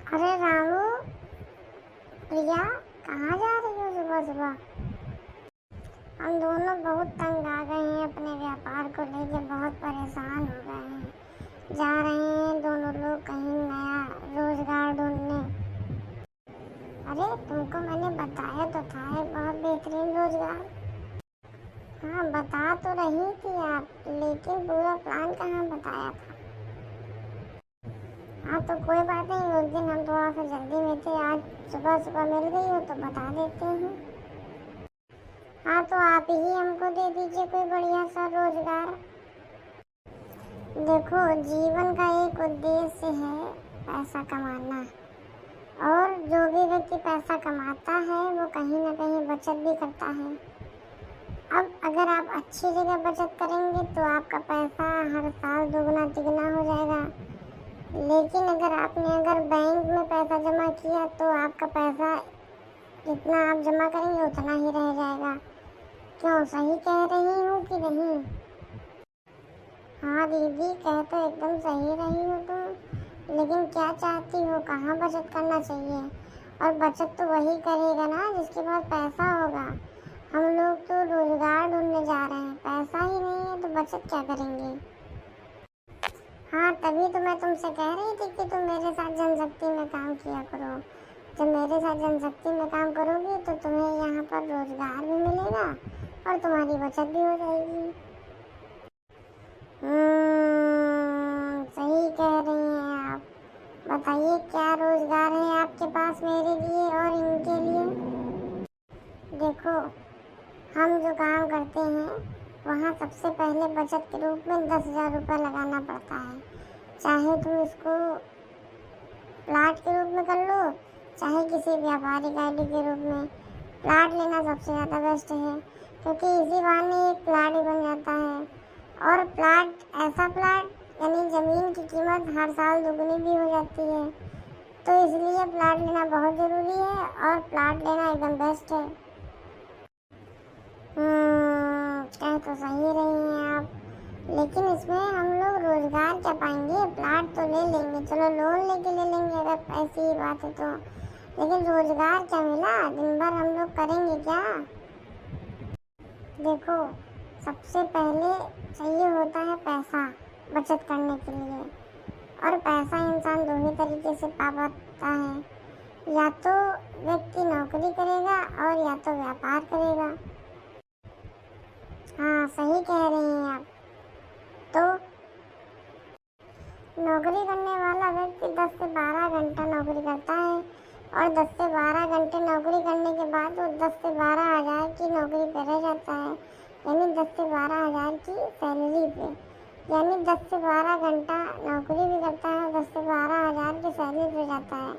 अरे रामू, प्रिया, कहाँ जा रही हो सुबह सुबह? हम दोनों बहुत तंग आ गए हैं, अपने व्यापार को लेकर बहुत परेशान हो गए हैं। जा रहे हैं दोनों लोग कहीं नया रोजगार ढूंढने। अरे तुमको मैंने बताया तो था, एक बहुत बेहतरीन रोजगार। हाँ, बता तो रही थी आप, लेकिन पूरा प्लान कहाँ बताया था। हाँ तो कोई बात नहीं, उस दिन हम थोड़ा सा जल्दी में थे, आज सुबह सुबह मिल गई हो तो बता देते हैं। हाँ तो आप ही हमको दे दीजिए कोई बढ़िया सा रोजगार। देखो, जीवन का एक उद्देश्य है पैसा कमाना, और जो भी व्यक्ति पैसा कमाता है वो कहीं ना कहीं बचत भी करता है। अब अगर आप अच्छी जगह बचत करेंगे तो आपका पैसा हर साल दोगुना तिगुना हो जाएगा। लेकिन अगर बैंक में पैसा जमा किया तो आपका पैसा जितना आप जमा करेंगे उतना ही रह जाएगा। क्यों, सही कह रही हूँ कि नहीं? हाँ दीदी, कह तो एकदम सही रही हो तुम, लेकिन क्या चाहती हो, कहाँ बचत करना चाहिए? और बचत तो वही करेगा ना जिसके पास पैसा होगा। हम लोग तो रोजगार ढूंढने जा रहे हैं, पैसा ही नहीं है तो बचत क्या करेंगे? हाँ, तभी तो मैं तुमसे कह रही थी कि तुम मेरे साथ जनशक्ति में काम किया करो। जब मेरे साथ जनशक्ति में काम करोगी तो तुम्हें यहाँ पर रोजगार भी मिलेगा और तुम्हारी बचत भी हो जाएगी। सही कह रही हैं आप। बताइए क्या रोजगार है आपके पास मेरे लिए और इनके लिए? देखो, हम जो काम करते हैं वहाँ सबसे पहले बचत के रूप में 10,000 रुपये लगाना पड़ता है। चाहे तुम इसको प्लाट के रूप में कर लो, चाहे किसी व्यापारिक आईडी के रूप में। प्लाट लेना सबसे ज़्यादा बेस्ट है, क्योंकि इसी बहाने एक प्लाट ही बन जाता है। और प्लाट, ऐसा प्लाट यानी ज़मीन की कीमत हर साल दुगनी भी हो जाती है। तो इसलिए प्लाट लेना बहुत ज़रूरी है और प्लाट लेना एकदम बेस्ट है। कह तो सही रही हैं आप, लेकिन इसमें हम लोग रोजगार क्या पाएंगे? प्लाट तो ले लेंगे, चलो लोन लेके ले लेंगे अगर ऐसी ही बात है तो, लेकिन रोजगार क्या मिला? दिन भर हम लोग करेंगे क्या? देखो, सबसे पहले चाहिए होता है पैसा बचत करने के लिए, और पैसा इंसान दो ही तरीके से पा पाता है, या तो व्यक्ति नौकरी करेगा और या तो व्यापार करेगा। हाँ, सही कह रही हैं आप। तो नौकरी करने वाला व्यक्ति 10 से 12 घंटा नौकरी करता है, और 10 से 12 घंटे नौकरी करने के बाद वो 10 से 12 हज़ार की नौकरी पे रह जाता है, यानी 10 से 12 हज़ार की सैलरी पे। यानी 10 से 12 घंटा नौकरी भी करता है और 10 से 12 हज़ार की सैलरी पे जाता है।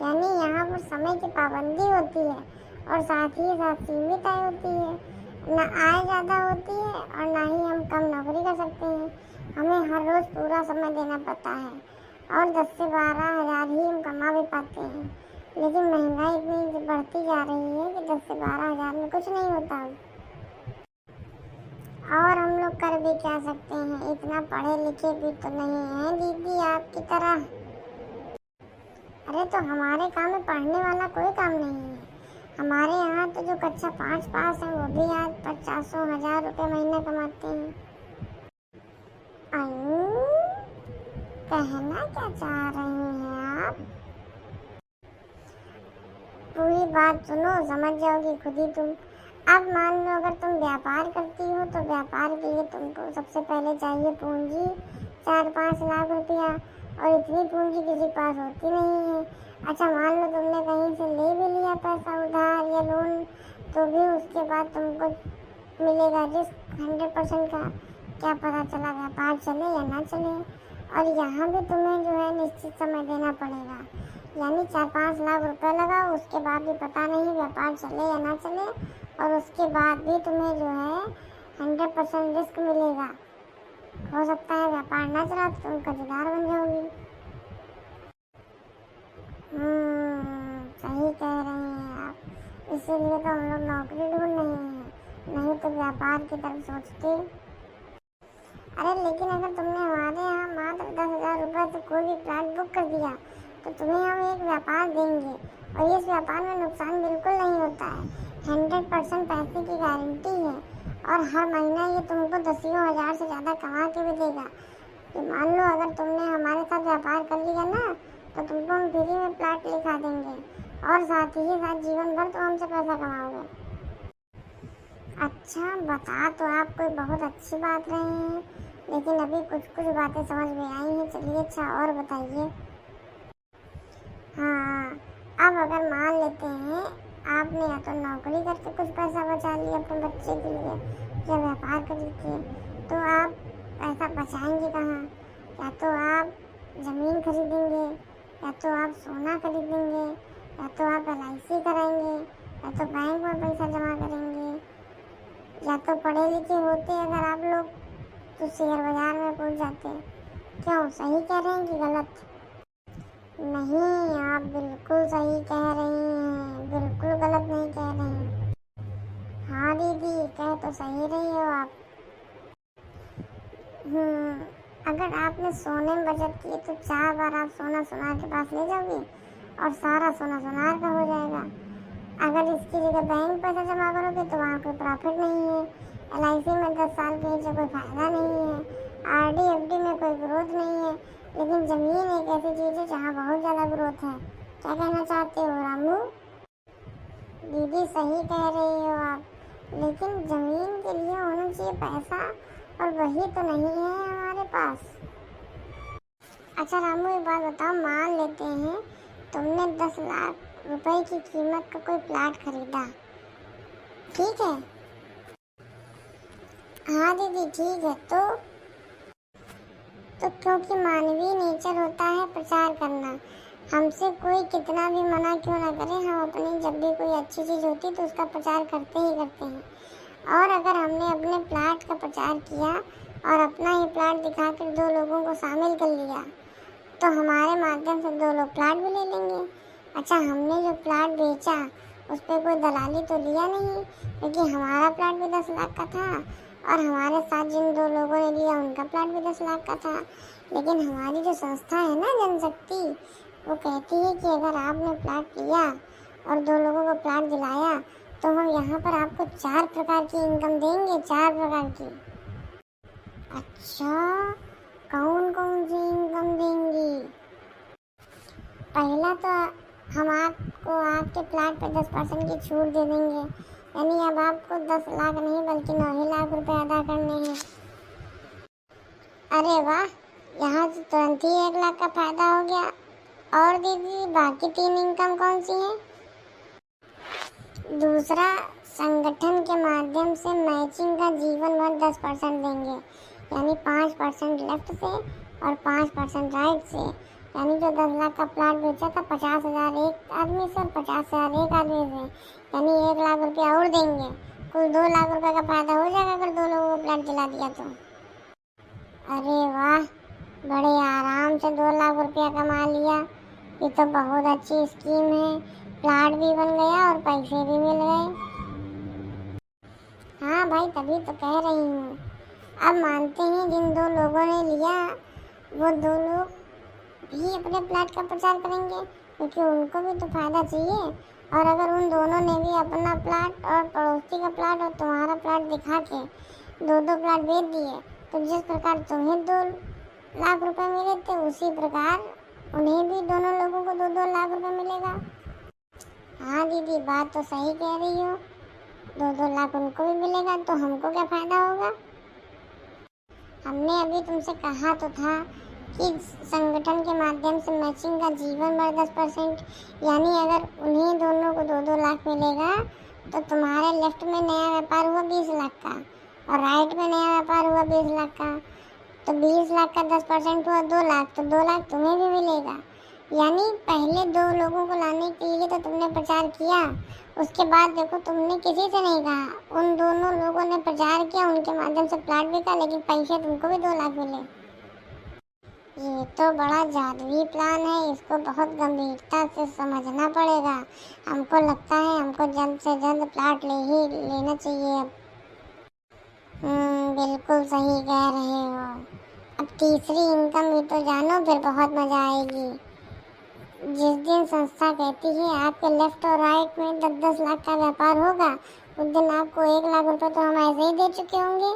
यानी यहाँ पर समय की पाबंदी होती है और साथ ही साथ सीमित आय होती है। ना आय ज़्यादा होती है और ना ही हम कम नौकरी कर सकते हैं। हमें हर रोज़ पूरा समय देना पड़ता है, और 10 से 12 हज़ार ही हम कमा भी पाते हैं। लेकिन महंगाई इतनी बढ़ती जा रही है कि 10 से 12 हज़ार में कुछ नहीं होता। और हम लोग कर भी क्या सकते हैं, इतना पढ़े लिखे भी तो नहीं हैं दीदी आपकी तरह। अरे तो हमारे काम में पढ़ने वाला कोई काम नहीं है। हमारे यहाँ तो जो कक्षा 5 पास है वो भी आज 50,000 रुपये महीना कमाते हैं। कहना क्या चाह रहे हैं आप? पूरी बात सुनो, समझ जाओगी खुद ही तुम। अब मान लो अगर तुम व्यापार करती हो तो व्यापार के लिए तुमको सबसे पहले चाहिए पूंजी 4-5 लाख रुपया, और इतनी पूंजी किसी के पास होती नहीं है। अच्छा, मान लो तुमने कहीं से ले भी लिया पैसा उधार या लोन, तो भी उसके बाद तुमको मिलेगा रिस्क 100% का। क्या पता चला व्यापार चले या ना चले। और यहाँ भी तुम्हें जो है निश्चित समय देना पड़ेगा, यानी 4-5 लाख रुपए लगाओ, उसके बाद भी पता नहीं व्यापार चले या ना चले, और उसके बाद भी तुम्हें जो है 100% रिस्क मिलेगा। हो सकता है व्यापार ना चला तो तुम कर्जदार बन जाओगी। सही कह रहे हैं आप, इसीलिए तो हम लोग नौकरी ढूंढ रहे हैं, नहीं तो व्यापार की तरफ सोचते। अरे लेकिन अगर तुमने हमारे यहाँ मात्र 10,000 रुपये से कोई भी प्लाट बुक कर दिया तो तुम्हें हम एक व्यापार देंगे और इस व्यापार में नुकसान बिल्कुल नहीं होता है। 100% पैसे की गारंटी है और हर महीना ये तुमको 10,000 से ज़्यादा कमा के भी देगा। कि मान लो अगर तुमने हमारे साथ व्यापार कर लिया ना तो तुमको हम फ्री में प्लाट लिखा देंगे और साथ ही साथ जीवन भर तुम हमसे पैसा कमाओगे। अच्छा, बता तो आप कोई बहुत अच्छी बात रहे हैं, लेकिन अभी कुछ कुछ बातें समझ में आई हैं। चलिए अच्छा और बताइए। हाँ, अब अगर मान लेते हैं आपने या तो नौकरी करके कुछ पैसा बचा लिया अपने बच्चे के लिए या व्यापार करके, तो आप पैसा बचाएंगे कहाँ? या तो आप ज़मीन खरीदेंगे, या तो आप सोना खरीदेंगे, या तो आप LIC कराएंगे, या तो बैंक में पैसा जमा करेंगे, या तो पढ़े लिखे होते अगर आप लोग तो शेयर बाजार में कूद जाते। क्यों, सही कह रहे हैं कि गलत? नहीं, आप बिल्कुल सही कह रही हैं, बिल्कुल गलत नहीं कह रही हैं। हाँ दीदी, कह तो सही रही हो आप। अगर आपने सोने में बचत की तो 4 बार आप सोना सुनार के पास ले जाओगे और सारा सोना सुनार का हो जाएगा। अगर इसकी जगह बैंक पैसा जमा करोगे तो वहाँ कोई प्रॉफिट नहीं है। LIC में 10 साल के नीचे कोई फायदा नहीं है। RD FD में कोई ग्रोथ नहीं है। लेकिन ज़मीन एक ऐसी चीज़ है जहाँ बहुत ज़्यादा ग्रोथ है। क्या कहना चाहते हो रामू? दीदी सही कह रही हो आप, लेकिन ज़मीन के लिए होना चाहिए पैसा और वही तो नहीं है हमारे पास। अच्छा रामू, एक बात बताओ, मान लेते हैं तुमने 10 लाख रुपए की कीमत का कोई प्लाट खरीदा, ठीक है? हाँ दीदी ठीक है। तो क्योंकि मानवीय नेचर होता है प्रचार करना, हमसे कोई कितना भी मना क्यों ना करे, हम अपनी जब भी कोई अच्छी चीज़ होती तो उसका प्रचार करते ही करते हैं। और अगर हमने अपने प्लाट का प्रचार किया और अपना ही प्लाट दिखाकर 2 लोगों को शामिल कर लिया तो हमारे माध्यम से 2 लोग प्लाट भी ले लेंगे। अच्छा, हमने जो प्लाट बेचा उस पर कोई दलाली तो लिया नहीं, क्योंकि हमारा प्लाट भी 10 लाख का था और हमारे साथ जिन 2 लोगों ने लिया उनका प्लाट भी 10 लाख का था। लेकिन हमारी जो संस्था है ना जनशक्ति, वो कहती है कि अगर आपने प्लाट लिया और 2 लोगों को प्लाट दिलाया तो हम यहाँ पर आपको 4 प्रकार की इनकम देंगे, 4 प्रकार की। अच्छा, कौन कौन सी इनकम देंगी? पहला तो हम आपको आपके प्लाट पर 10% की छूट दे देंगे, यानी अब आपको 10 लाख नहीं बल्कि 9 ही लाख रुपए अदा करने हैं। अरे वाह, यहाँ से तुरंत ही 1 लाख का फायदा हो गया। और दीदी बाकी 3 इनकम कौन सी है? दूसरा, संगठन के माध्यम से मैचिंग का जीवन भर 10% देंगे, यानी 5% लेफ्ट से और 5% राइट से। यानी जो 10 लाख का प्लाट बेचा था 50,000 एक आदमी से और 50,000 एक आदमी से, यानी 1 लाख रुपया और देंगे। कुल 2 लाख रुपए का फायदा हो जाएगा अगर 2 लोगों को प्लाट दिला दिया तो। अरे वाह, बड़े आराम से 2 लाख रुपया कमा लिया। ये तो बहुत अच्छी स्कीम है, प्लाट भी बन गया और पैसे भी मिल गए। हाँ भाई, तभी तो कह रही हूँ। अब मानते हैं जिन 2 लोगों ने लिया वो 2 लोग भी अपने प्लाट का प्रचार करेंगे, क्योंकि उनको भी तो फायदा चाहिए। और अगर उन दोनों ने भी अपना प्लाट और पड़ोसी का प्लाट और तुम्हारा प्लाट दिखा के 2-2 प्लाट बेच दिए तो जिस प्रकार तुम्हें 2 लाख रुपए मिले थे उसी प्रकार उन्हें भी दोनों लोगों को 2-2 लाख रुपए मिलेगा। हाँ दीदी, बात तो सही कह रही हो, 2-2 लाख उनको भी मिलेगा तो हमको क्या फायदा होगा? हमने अभी तुमसे कहा तो था कि संगठन के माध्यम से मैचिंग का जीवन भर 10%, यानी अगर उन्हीं दोनों को 2-2 लाख मिलेगा तो तुम्हारे लेफ्ट में नया व्यापार हुआ 20 लाख का और राइट में नया व्यापार हुआ 20 लाख का, तो 20 लाख का 10% हुआ 2 लाख, तो 2 लाख तुम्हें भी मिलेगा। यानी पहले 2 लोगों को लाने के लिए तो तुमने प्रचार किया, उसके बाद देखो तुमने किसी से नहीं कहा, उन दोनों लोगों ने प्रचार किया, उनके माध्यम से प्लाट बिका, लेकिन पैसे तुमको भी 2 लाख मिले। ये तो बड़ा जादुई प्लान है, इसको बहुत गंभीरता से समझना पड़ेगा। हमको लगता है हमको जल्द से जल्द प्लाट लेना चाहिए अब। बिल्कुल सही कह रहे हो। अब तीसरी इनकम भी तो जानो, फिर बहुत मजा आएगी। जिस दिन संस्था कहती है आपके लेफ्ट और राइट में 10-10 लाख का व्यापार होगा, उस दिन आपको 1 लाख रुपए तो हम ऐसे ही दे चुके होंगे,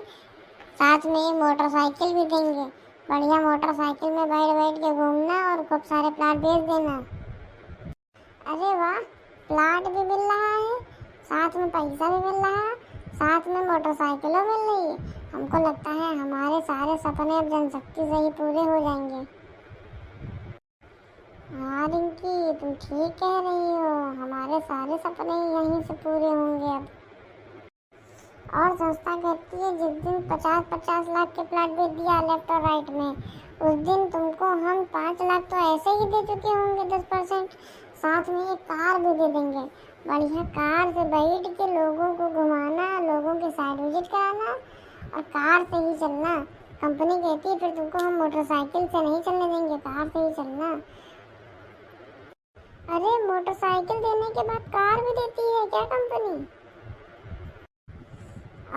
साथ में एक मोटरसाइकिल भी देंगे। बढ़िया मोटरसाइकिल में बैठ बैठ के घूमना और खूब सारे प्लाट बेच देना। अरे वाह, प्लाट भी मिल रहा है, साथ में पैसा भी मिल रहा है, साथ में मोटरसाइकिलों मिल रही है। हमको लगता है हमारे सारे सपने अब जनशक्ति से ही पूरे हो जाएंगे। हाँ रिंकी, तुम ठीक कह रही हो, हमारे सारे सपने यहीं से पूरे होंगे अब। और संस्था कहती है जिस दिन 50-50 लाख के प्लाट बेच दिया लेफ्ट और राइट में, उस दिन तुमको हम 5 लाख तो ऐसे ही दे चुके होंगे 10%, साथ में एक कार भी दे देंगे। बढ़िया कार से बैठ के लोगों को घुमाना, लोगों के साइड विजिट कराना और कार से ही चलना। कंपनी कहती है फिर तुमको हम मोटरसाइकिल से नहीं चलने देंगे, कार से ही चलना। अरे मोटरसाइकिल देने के बाद कार भी देती है क्या कंपनी?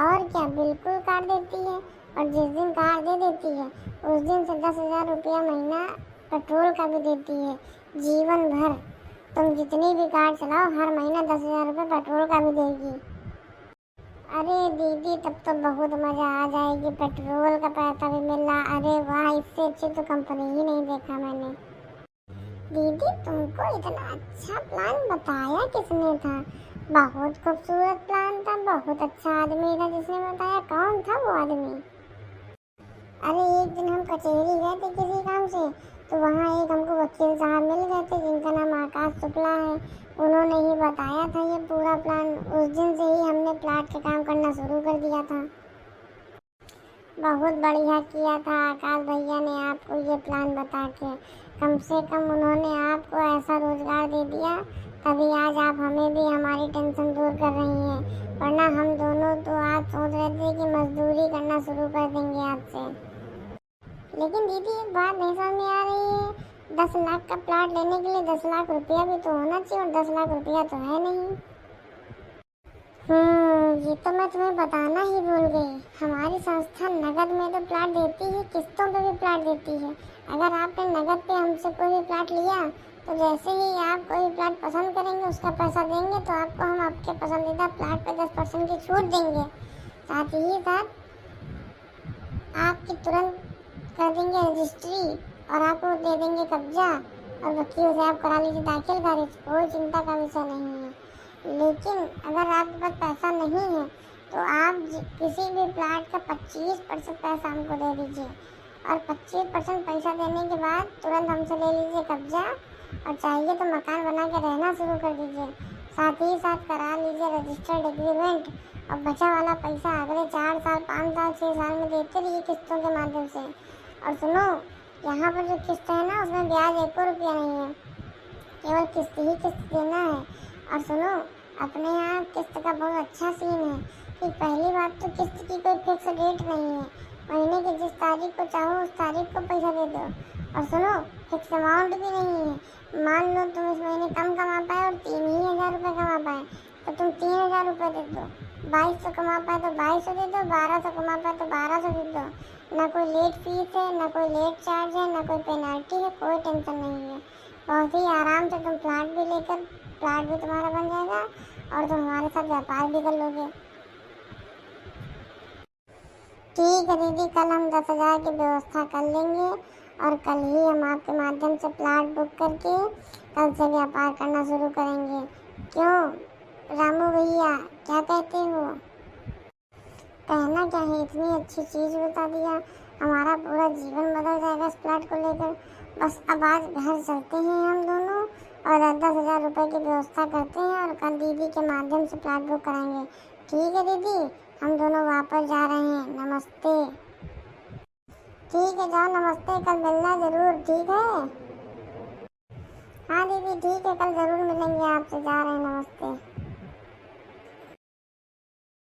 और क्या, बिल्कुल कार देती है। और जिस दिन कार दे देती है उस दिन से 10,000 रुपया महीना पेट्रोल का भी देती है, जीवन भर। तुम जितनी भी कार चलाओ हर महीना 10,000 रुपये पेट्रोल का भी देगी। अरे दीदी, तब तो बहुत मज़ा आ जाएगी, पेट्रोल का पैसा भी मिल रहा। अरे वाह, इससे अच्छी तो कंपनी ही नहीं देखा मैंने। दीदी, तुमको इतना अच्छा प्लान बताया किसने था? बहुत खूबसूरत प्लान था, बहुत अच्छा आदमी था जिसने बताया। कौन था वो आदमी? अरे एक दिन हम कचहरी गए थे किसी काम से, तो वहाँ एक हमको वकील साहब मिल गए थे जिनका नाम आकाश शुक्ला है। उन्होंने ही बताया था ये पूरा प्लान। उस दिन से ही हमने प्लाट का काम करना शुरू कर दिया था। बहुत बढ़िया किया था आकाश भैया ने आपको ये प्लान बता के। कम से कम उन्होंने आपको ऐसा रोजगार दे दिया, तभी आज आप हमें भी हमारी टेंशन दूर कर रही हैं। वरना हम दोनों तो आज सोच रहे थे कि मजदूरी करना शुरू कर देंगे आज से। लेकिन दीदी, एक बात नहीं समझ में आ रही है, 10 लाख का प्लाट लेने के लिए 10 लाख रुपया भी तो होना चाहिए, और 10 लाख रुपया तो है नहीं। ये तो मैं तुम्हें बताना ही भूल गई। हमारी संस्था नगद में तो प्लाट देती है, किस्तों पे भी प्लाट देती है। अगर आपने नगद पे हमसे कोई भी प्लाट लिया तो जैसे ही आप कोई प्लाट पसंद करेंगे उसका पैसा देंगे तो आपको हम आपके पसंदीदा प्लाट पे 10% की छूट देंगे। साथ ही साथ आपकी तुरंत कर देंगे रजिस्ट्री और आपको दे देंगे कब्जा, और वकील से आप करा लीजिए दाखिल खारिज, कोई चिंता का विषय नहीं है। लेकिन अगर आपके पास पैसा नहीं है तो आप किसी भी प्लाट का 25% पैसा हमको दे दीजिए, और 25% पैसा देने के बाद तुरंत हमसे ले लीजिए कब्जा, और चाहिए तो मकान बना के रहना शुरू कर दीजिए। साथ ही साथ करा लीजिए रजिस्टर्ड एग्रीमेंट, और बचा वाला पैसा अगले 4 साल, 5 साल, 6 साल में देते रहिए किस्तों के माध्यम से। और सुनो, यहाँ पर जो किस्त है ना उसमें ब्याज 1 रुपया नहीं है, केवल किस्त ही किस्त देना है। और सुनो, अपने यहाँ किस्त का बहुत अच्छा सीन है कि पहली बात तो किस्त की कोई फिक्स डेट नहीं है, महीने की जिस तारीख को चाहो उस तारीख को पैसा दे दो। और सुनो, फिक्स अमाउंट भी नहीं है। मान लो तुम इस महीने कम कमा पाए और 3,000 रुपये कमा पाए तो तुम 3,000 रुपये दे दो। 2,200 कमा पाए तो 2,200 दे दो, 1,200 कमा पाए तो 1,200 दे दो। ना कोई लेट फीस है, ना कोई लेट चार्ज है, ना कोई पेनल्टी है, कोई टेंशन नहीं है। बहुत ही आराम से तुम प्लाट भी लेकर, प्लाट भी तुम्हारा बन जाएगा और तुम हमारे साथ व्यापार भी कर लोगे। ठीक है दीदी, कल हम 10,000 की व्यवस्था कर लेंगे और कल ही हम आपके माध्यम से प्लाट बुक करके कल से व्यापार करना शुरू करेंगे। क्यों रामू भैया, क्या कहते हो? कहना क्या है, इतनी अच्छी चीज़ बता दिया, हमारा पूरा जीवन बदल जाएगा इस प्लाट को लेकर। बस अब आज घर चलते हैं हम दोनों और 10,000 रुपये की व्यवस्था करते हैं और कल दीदी के माध्यम से प्लाट बुक कराएंगे। ठीक है दीदी, हम दोनों वापस जा रहे हैं। नमस्ते। ठीक है, जाओ, नमस्ते, कल मिलना ज़रूर, ठीक है? हाँ दीदी ठीक है, कल ज़रूर मिलेंगे आपसे, जा रहे हैं, नमस्ते।